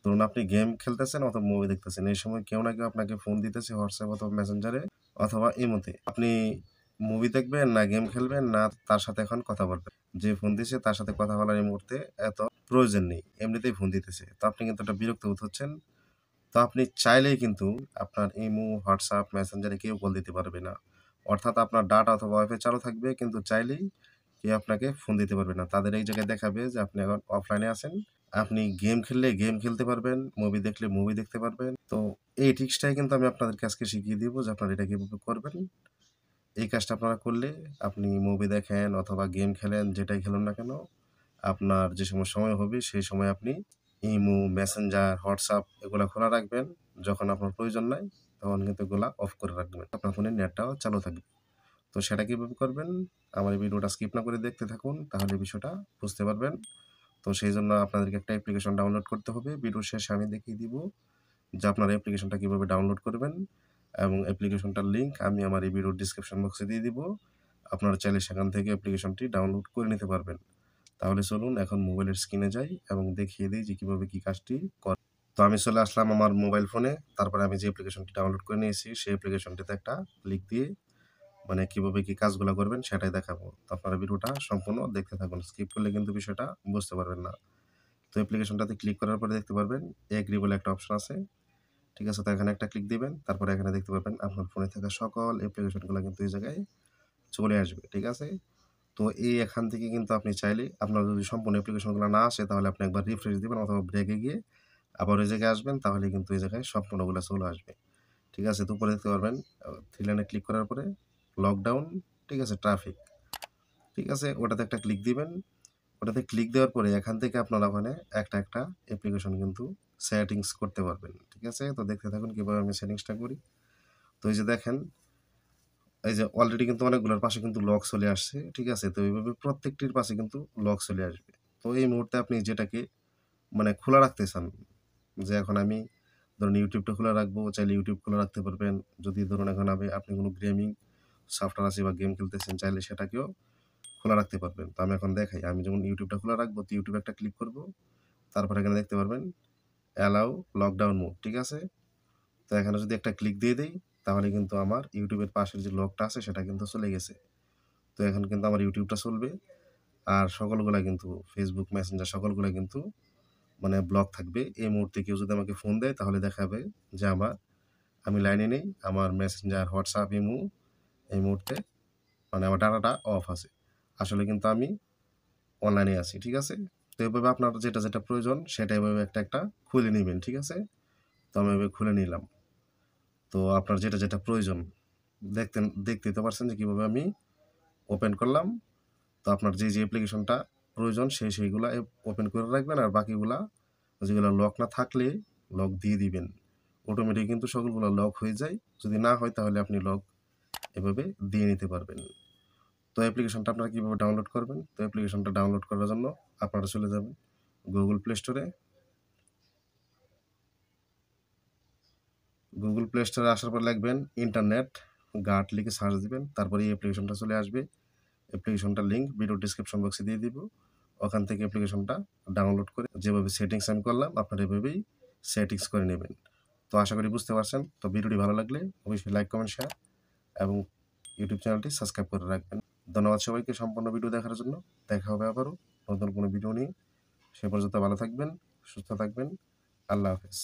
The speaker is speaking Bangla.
ধরুন আপনি গেম খেলতেছেন অথবা মুভি দেখতেছেন। এই সময় কেউ না কেউ আপনাকে ফোন দিতেছে WhatsApp অথবা Messenger এ অথবা ইমোতে। আপনি মুভি দেখবেন না গেম খেলবেন না তার সাথে এখন কথা বলবেন। যে ফোন দিছে তার সাথে কথা বলার এই মুহূর্তে এত প্রয়োজন নেই। এমনিতেই ফোন দিতেছে। তো আপনি কিন্তু একটা বিরক্ত বোধ হচ্ছেন। তো আপনি চাইলেই কিন্তু আপনার ইমো, WhatsApp, Messenger এ কেউ কল দিতে পারবে না। অর্থাৎ আপনার ডাটা অথবা ওয়াইফাই চালু থাকবে কিন্তু চাইলেই কেউ আপনাকে ফোন দিতে পারবে না। তাদের এই জায়গায় দেখাবে যে আপনি এখন অফলাইনে আছেন। আপনি গেম খেললে গেম খেলতে পারবেন, মুভি দেখলে মুভি দেখতে পারবেন। তো এই ট্রিক্সটাই কিন্তু আমি আপনাদেরকে আজকে শিখিয়ে দিব যে আপনারা এটা কিভাবে করবেন। এই কাজটা আপনারা করলে আপনি মুভি দেখেন অথবা গেম খেলেন যেটাই খেলুন না কেন, আপনার যে সময় হবে সেই সময় আপনি ইমো, মেসেঞ্জার, WhatsApp এগুলা খোলা রাখবেন। যখন আপনার প্রয়োজন নাই তখন কিন্তু এগুলা অফ করে রাখবেন। আপনার ফোনে নেটটাও চালু থাকবে। তো সেটা কিভাবে করবেন? আমার এই ভিডিওটা স্কিপ না করে দেখতে থাকুন তাহলে বিষয়টা বুঝতে পারবেন। তো সেইজন্য আপনাদেরকে একটা অ্যাপ্লিকেশন ডাউনলোড করতে হবে। ভিডিওর শেষে আমি দেখিয়ে দিব যে আপনারা অ্যাপ্লিকেশনটা কিভাবে ডাউনলোড করবেন এবং অ্যাপ্লিকেশনটার লিংক আমি আমার এই ভিডিওর ডেসক্রিপশন বক্সে দিয়ে দিব। আপনারা চাইলে সেখান থেকে অ্যাপ্লিকেশনটি ডাউনলোড করে নিতে পারবেন। তাহলে চলুন এখন মোবাইলের স্ক্রিনে যাই এবং দেখিয়ে দেই যে কিভাবে কি কাজটি করে। তো আমি চলে আসলাম আমার মোবাইল ফোনে। তারপরে আমি যে অ্যাপ্লিকেশনটি ডাউনলোড করে নিয়েছি সেই অ্যাপ্লিকেশনটিতে একটা ক্লিক দিয়ে মানে কিভাবে কি কাজগুলা করবেন সেটাই দেখাবো। তো আপনারা ভিডিওটা সম্পূর্ণ দেখতে থাকুন। স্কিপ করলে কিন্তু বিষয়টা বুঝতে পারবেন না। তো অ্যাপ্লিকেশনটাতে ক্লিক করার পরে দেখতে পারবেন এগ্রি বলে একটা অপশন আছে। ঠিক আছে? তো এখানে একটা ক্লিক দিবেন। তারপরে এখানে দেখতে পারবেন আপনার ফোনে থাকা সকল অ্যাপ্লিকেশনগুলা কিন্তু এই জায়গায় চলে আসবে। ঠিক আছে? তো এই এখান থেকে কিন্তু আপনি চাইলে আপনার যদি সম্পূর্ণ অ্যাপ্লিকেশনগুলো না আসে তাহলে আপনি একবার রিফ্রেশ দিবেন অথবা ব্রেকে গিয়ে আবার ওই জায়গায় আসবেন তাহলে কিন্তু এই জায়গায় সম্পূর্ণগুলা চলে আসবে। ঠিক আছে? তো উপরে দেখতে পারবেন 3 লাইনে ক্লিক করার পরে লকডাউন, ঠিক আছে? ট্রাফিক। ঠিক আছে? ওটাতে একটা ক্লিক দিবেন। ওটাতে ক্লিক দেওয়ার পরে এখান থেকে আপনারা ওখানে একটা অ্যাপ্লিকেশন কিন্তু সেটিংস করতে পারবেন। ঠিক আছে? তো দেখতে থাকুন কিভাবে আমি সেটিংসটা করি। তো এই যে দেখেন, এই যে অলরেডি কিন্তু অনেকগুলোর পাশে কিন্তু লক চলে আসছে। ঠিক আছে? তো এইভাবে প্রত্যেকটির পাশে কিন্তু লক চলে আসবে। তো এই মুহূর্তে আপনি যেটাকে মানে খোলা রাখতে চান, যে এখন আমি ধরুন YouTube টা খোলা রাখবো, চাইলে YouTube খোলা রাখতে পারবেন। যদি ধরুন এখন আপনি কোনো গেমিং সফটওয়্যার আছে বা গেম খেলতেছেন চাইলে সেটাকেও খোলা রাখতে পারবেন। তো আমি এখন দেখাই। আমি যেমন YouTube টা খোলা রাখবো তো YouTube এ একটা ক্লিক করব। তারপরে এখানে দেখতে পারবেন অ্যালাউ লকডাউন মোড। ঠিক আছে? তো এখানে যদি একটা ক্লিক দিয়ে দেই তাহলে কিন্তু আমার YouTube এর পাশের যে লকটা আছে সেটা কিন্তু চলে গেছে। তো এখন কিন্তু আমার YouTube টা চলবে। আর সকলগুলা কিন্তু Facebook, Messenger সকলগুলা কিন্তু মানে ব্লক থাকবে। এই মুহূর্তে কেউ যদি আমাকে ফোন দেয় তাহলে দেখাবে যে আমি লাইনে নেই। আমার Messenger, WhatsApp, ইমো এই মুহূর্তে মানে আমার ডাটাটা অফ আছে। আসলে কিন্তু আমি অনলাইনে আছি। ঠিক আছে? তো এভাবে আপনার যেটা প্রয়োজন সেটা এভাবে একটা খুলে নিবেন। ঠিক আছে? তো আমি এভাবে খুলে নিলাম। তো আপনার যেটা প্রয়োজন দেখতেই তো পারছেন যে কিভাবে আমি ওপেন করলাম। তো আপনার যে অ্যাপ্লিকেশনটা প্রয়োজন সেইগুলা ওপেন করে রাখবেন আর বাকিগুলা যেগুলা লক না থাকলে লক দিয়ে দিবেন। অটোমেটিক কিন্তু সকলগুলা লক হয়ে যায়। যদি না হয় তাহলে আপনি লক এভাবে দিয়ে নিতে পারবেন। তো অ্যাপ্লিকেশনটা আপনারা কিভাবে ডাউনলোড করবেন? তো অ্যাপ্লিকেশনটা ডাউনলোড করার জন্য আপনারা চলে যাবেন Google Play Store এ। Google Play Store এ আসার পর লিখবেন ইন্টারনেট গার্ড লিখে সার্চ দিবেন। তারপরে এই অ্যাপ্লিকেশনটা চলে আসবে। অ্যাপ্লিকেশনটার লিংক ভিডিও ডেসক্রিপশন বক্সে দিয়ে দিব। ওখান থেকে অ্যাপ্লিকেশনটা ডাউনলোড করে যেভাবে সেটিংস আমি করলাম আপনারা এভাবেই সেটিংস করে নেবেন। তো আশা করি বুঝতে পারছেন। তো ভিডিওটি ভালো লাগলে অবশ্যই লাইক, কমেন্ট, শেয়ার এবং ইউটিউব চ্যানেলটি সাবস্ক্রাইব করে রাখবেন। ধন্যবাদ সবাইকে সম্পূর্ণ ভিডিও দেখার জন্য। দেখা হবে আবারও নতুন কোনো ভিডিও নিয়ে। সে পর্যন্ত ভালো থাকবেন, সুস্থ থাকবেন। আল্লাহ হাফেজ।